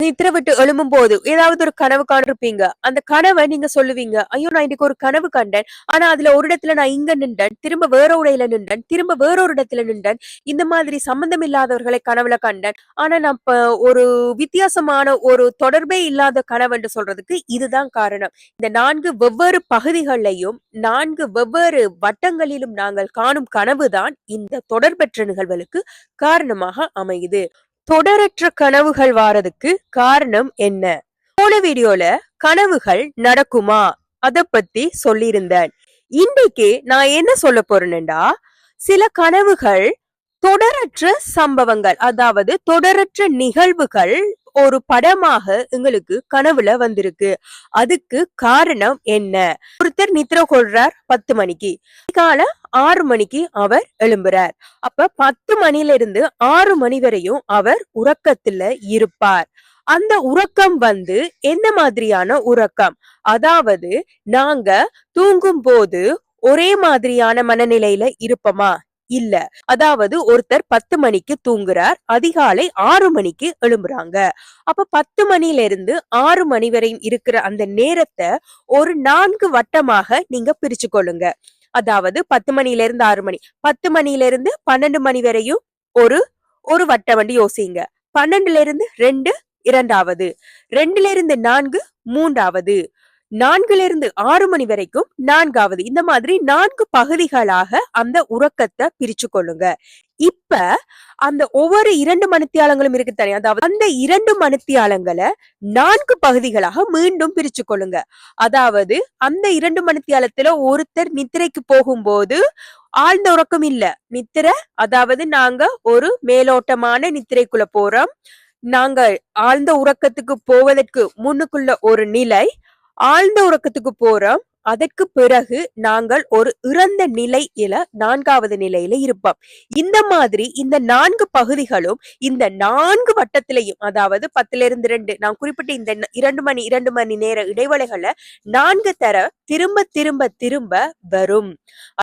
நித்திர விட்டு எழும்பும் போது ஏதாவது ஒரு கனவு காண்டிருப்பீங்க. அந்த கனவை நீங்க சொல்லுவீங்க, ஐயோ நான் இன்னைக்கு ஒரு கனவு கண்டேன். ஆனா அதுல ஒரு இடத்துல நான் இங்க நின்றேன், திரும்ப வேற உடையில நின்றேன், திரும்ப வேற ஒரு இடத்துல நின்றேன். இந்த மாதிரி சம்பந்தம் இல்லாதவர்களை கனவுல கண்டேன். ஆனா நான் ஒரு வித்தியாசமான ஒரு தொடர்பே இல்லாத கனவு என்று சொல்றதுக்கு இதுதான் காரணம். இந்த 4 வெவ்வேறு பகுதிகளையும் 4 வெவ்வேறு வட்டங்களிலும் நாங்கள் காணும் கனவுதான் இந்த தொடர்பற்ற நிகழ்வுகளுக்கு காரணமாக அமையுது. தொடரற்ற கனவுகள் வாரதுக்கு காரணம் என்ன? போன வீடியோல கனவுகள் நடக்குமா அத பத்தி சொல்லியிருந்தேன். இன்னைக்கு நான் என்ன சொல்ல போறேன்டா, சில கனவுகள் தொடரற்ற சம்பவங்கள், அதாவது தொடரற்ற நிகழ்வுகள் ஒரு படமாக எங்களுக்கு கனவுல வந்திருக்கு. அதுக்கு காரணம் என்ன? ஒருத்தர் நித்திர கொள்றார் 10 மணிக்கு, கால 6 மணிக்கு அவர் எழும்புறார். அப்ப 10 மணில இருந்து 6 மணி வரையும் அவர் உறக்கத்துல இருப்பார். அந்த உறக்கம் என்ன மாதிரியான உறக்கம்? அதாவது நாங்க தூங்கும் போது ஒரே மாதிரியான மனநிலையில இருப்போமா? இல்ல. அதாவது ஒருத்தர் 10 மணிக்கு தூங்குறார், அதிகாலை 6 மணிக்கு எழும்புறாங்க. அப்ப 10 மணில இருந்து 6 மணி வரையும் இருக்கிற அந்த நேரத்தை ஒரு 4 வட்டமாக நீங்க பிரிச்சு கொள்ளுங்க. அதாவது 10 மணில இருந்து 6 மணி, 10 மணில இருந்து 12 மணி வரையும் ஒரு ஒரு வட்டம் வந்து யோசிங்க. 12ல இருந்து 2 இரண்டாவது, 2ல இருந்து 4 மூன்றாவது, 4ல இருந்து 6 மணி வரைக்கும் 4வது. இந்த மாதிரி 4 பகுதிகளாக அந்த உறக்கத்தை பிரிச்சு கொள்ளுங்க. இப்ப அந்த ஒவ்வொரு 2 மணித்தியாலங்களும் இருக்கு தானே, அதாவது அந்த 2 மணித்தியாலங்களை 4 பகுதிகளாக மீண்டும் பிரிச்சு கொள்ளுங்க. அதாவது அந்த 2 மணித்தியாலத்துல ஒருத்தர் நித்திரைக்கு போகும்போது ஆழ்ந்த உறக்கம் இல்ல, நித்திர, அதாவது நாங்க ஒரு மேலோட்டமான நித்திரைக்குள்ள போறோம். நாங்க ஆழ்ந்த உறக்கத்துக்கு போவதற்கு முன்னுக்குள்ள ஒரு நிலை, ஆழ்ந்த உறக்கத்துக்கு போறோம், அதற்கு பிறகு நாங்கள் ஒரு இறந்த நிலையில 4வது நிலையில இருப்போம். இந்த மாதிரி இந்த 4 பகுதிகளும் இந்த 4 வட்டத்திலையும், அதாவது 10ல இருந்து 2 நான் குறிப்பிட்ட இந்த 2 மணி நேர இடைவெளிகளை 4 தர திரும்ப திரும்ப திரும்ப வரும்.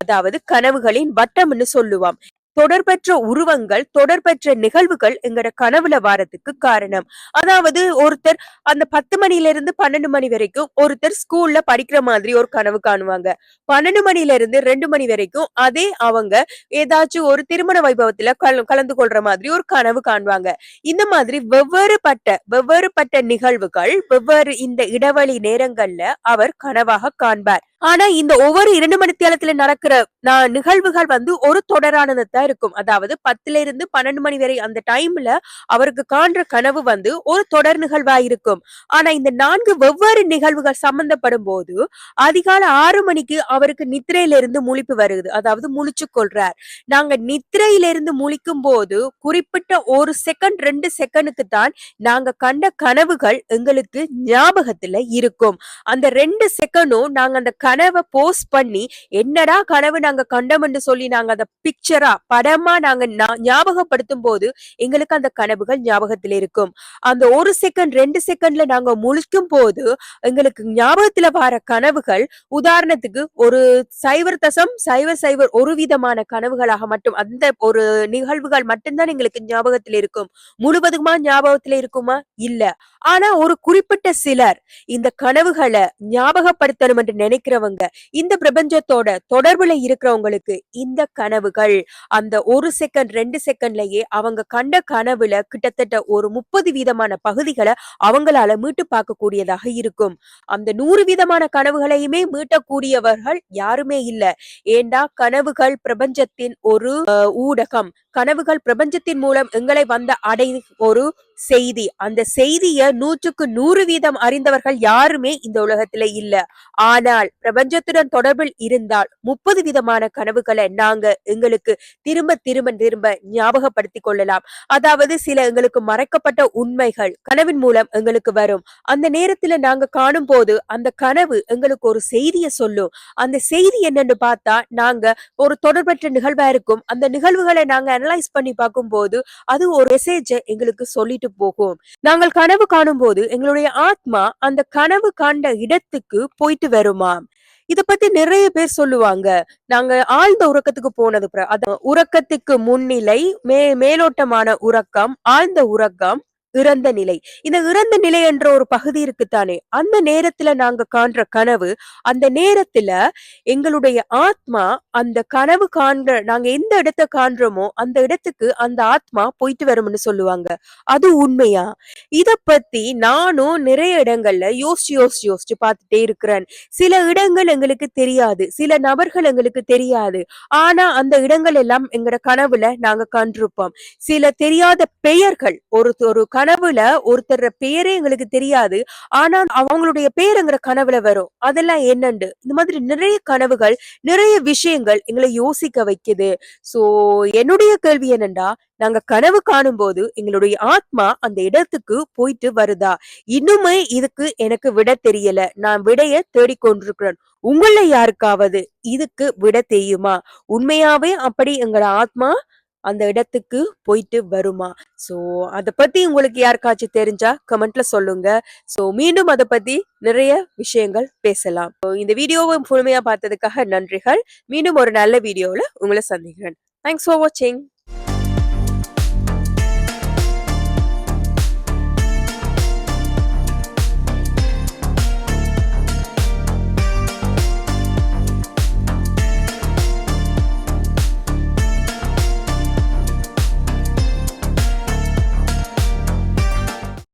அதாவது கனவுகளின் வட்டம்னு சொல்லுவோம். தொடர்பற்ற உருவங்கள், தொடர்பற்ற நிகழ்வுகள் எங்கட கனவுல வாரத்துக்கு காரணம். அதாவது ஒருத்தர் அந்த 10 மணில இருந்து 12 மணி வரைக்கும் ஒருத்தர் ஸ்கூல்ல படிக்கிற மாதிரி ஒரு கனவு காணுவாங்க. 12 மணில இருந்து 2 மணி வரைக்கும் அதே அவங்க ஏதாச்சும் ஒரு திருமண வைபவத்துல கலந்து கொள்ற மாதிரி ஒரு கனவு காணுவாங்க. இந்த மாதிரி வெவ்வேறுபட்ட நிகழ்வுகள் வெவ்வேறு இந்த இடைவெளி நேரங்கள்ல அவர் கனவாக காண்பார். ஆனா இந்த ஒவ்வொரு 2 மணித்தியாலத்துல நடக்கிற நிகழ்வுகள் ஒரு தொடரானதான் இருக்கும். அதாவது 10ல இருந்து 12 மணி வரை அந்த டைம்ல அவருக்கு காண்ற கனவு ஒரு தொடர் நிகழ்வா இருக்கும். ஆனா இந்த 4 வெவ்வேறு நிகழ்வுகள் சம்பந்தப்படும் போது அதிகாலை 6 மணிக்கு அவருக்கு நித்திரையில இருந்து முழிப்பு வருது, அதாவது முழிச்சு கொள்றார். நாங்க நித்திரையில இருந்து முழிக்கும் போது குறிப்பிட்ட 1 செகண்ட் 2 செகண்டுக்கு தான் நாங்க கண்ட கனவுகள் எங்களுக்கு ஞாபகத்துல இருக்கும். அந்த 2 செகண்டும் நாங்க அந்த கனவை போஸ்ட் பண்ணி என்னடா கனவு நாங்க கண்டோம்னு சொல்லி நாங்க அந்த பிக்சரா படமா நாங்க ஞாபகப்படுத்தும் போது எங்களுக்கு அந்த கனவுகள் ஞாபகத்துல இருக்கும். அந்த 1 செகண்ட் 2 செகண்ட்ல நாங்க முழிக்கும் போது எங்களுக்கு ஞாபகத்துல வர கனவுகள் உதாரணத்துக்கு ஒரு 0.0001 ஒரு விதமான கனவுகளாக மட்டும், அந்த ஒரு நிகழ்வுகள் மட்டும்தான் எங்களுக்கு ஞாபகத்துல இருக்கும். முழுவதுமா ஞாபகத்துல இருக்குமா? இல்ல. ஆனா ஒரு குறிப்பிட்ட சிலர் இந்த கனவுகளை ஞாபகப்படுத்தணும் என்று நினைக்கிறவங்க, இந்த பிரபஞ்சத்தோட தொடர்புல இருக்கிறவங்களுக்கு இந்த கனவுகள் அந்த 1 செகண்ட் 2 செகண்ட்லயே அவங்க கண்ட கனவுல கிட்டத்தட்ட ஒரு 30 வீதமான பகுதிகளை அவங்களால மீட்டு பார்க்கக்கூடியதாக இருக்கும். அந்த 100 வீதமான கனவுகளையுமே மீட்டக்கூடியவர்கள் யாருமே இல்ல. ஏண்டா கனவுகள் பிரபஞ்சத்தின் ஒரு ஊடகம். கனவுகள் பிரபஞ்சத்தின் மூலம் எங்களை அடை ஒரு செய்தி. அந்த செய்திய 100க்கு 100 வீதம் அறிந்தவர்கள் யாருமே இந்த உலகத்துல இல்ல. ஆனால் பிரபஞ்சத்துடன் தொடர்பில் இருந்தால் 30 விதமான கனவுகளை நாங்க எங்களுக்கு திரும்ப திரும்ப திரும்ப ஞாபகப்படுத்திக் கொள்ளலாம். அதாவது சில எங்களுக்கு மறைக்கப்பட்ட உண்மைகள் கனவின் மூலம் எங்களுக்கு வரும். அந்த நேரத்துல நாங்க காணும் போது அந்த கனவு எங்களுக்கு ஒரு செய்தியை சொல்லும். அந்த செய்தி என்னன்னு பார்த்தா நாங்க ஒரு தொடர்பற்ற நிகழ்வா இருக்கும். அந்த நிகழ்வுகளை நாங்க அனலைஸ் பண்ணி பார்க்கும் போது அது ஒரு மெசேஜை எங்களுக்கு சொல்லிட்டு போகும். நாங்கள் கனவு காணும் போது எங்களுடைய ஆத்மா அந்த கனவு காண்ட இடத்துக்கு போயிட்டு வருமாம். இத பத்தி நிறைய பேர் சொல்லுவாங்க. நாங்க ஆழ்ந்த உறக்கத்துக்கு போனது உறக்கத்துக்கு முன்னிலை, மேலோட்டமான உறக்கம், ஆழ்ந்த உறக்கம், இறந்த நிலை. இந்த இறந்த நிலை என்ற ஒரு பகுதி இருக்குத்தானே, அந்த நேரத்துல நாங்க காண்ற கனவு, அந்த நேரத்துல எங்களுடைய ஆத்மா அந்த கனவு காண்ற நாங்க எந்த இடத்த காண்றோமோ அந்த இடத்துக்கு அந்த ஆத்மா போயிட்டு வரும்னு சொல்லுவாங்க. அது உண்மையா? இத பத்தி நானும் நிறைய இடங்கள்ல யோசிச்சு பார்த்துட்டே இருக்கிறேன். சில இடங்கள் எங்களுக்கு தெரியாது. சில நபர்கள் எங்களுக்கு தெரியாது. ஆனா அந்த இடங்கள் எல்லாம் எங்கட கனவுல நாங்க கண்டிருப்போம். சில தெரியாத பெயர்கள் ஒரு கனவுல ஒருத்தர் பெயரே எங்களுக்கு தெரியாது. ஆனா அவங்களுடைய பேர் எங்கிற கனவுல வரும். அதெல்லாம் என்னண்டு இந்த மாதிரி நிறைய கனவுகள், நிறைய விஷயங்கள் எங்களை யோசிக்க வைக்குது. சோ என்னுடைய கேள்வி என்னண்டா, நாங்க கனவு காணும் போது எங்களுடைய ஆத்மா அந்த இடத்துக்கு போயிட்டு வருதா? இன்னுமே இதுக்கு எனக்கு விட தெரியல. நான் விடைய தேடிக்கொண்டிருக்கிறேன். உங்கள யாருக்காவது இதுக்கு விட தெரியுமா? உண்மையாவே அப்படி எங்கட ஆத்மா அந்த இடத்துக்கு போயிட்டு வருமா? சோ அத பத்தி உங்களுக்கு யாருக்காச்சும் தெரிஞ்சா கமெண்ட்ல சொல்லுங்க. சோ மீண்டும் அத பத்தி நிறைய விஷயங்கள் பேசலாம். இந்த வீடியோவை முழுமையா பார்த்ததுக்காக நன்றிகள். மீண்டும் ஒரு நல்ல வீடியோல உங்களை சந்திக்கிறேன். தேங்க்ஸ் ஃபார் வாட்சிங்.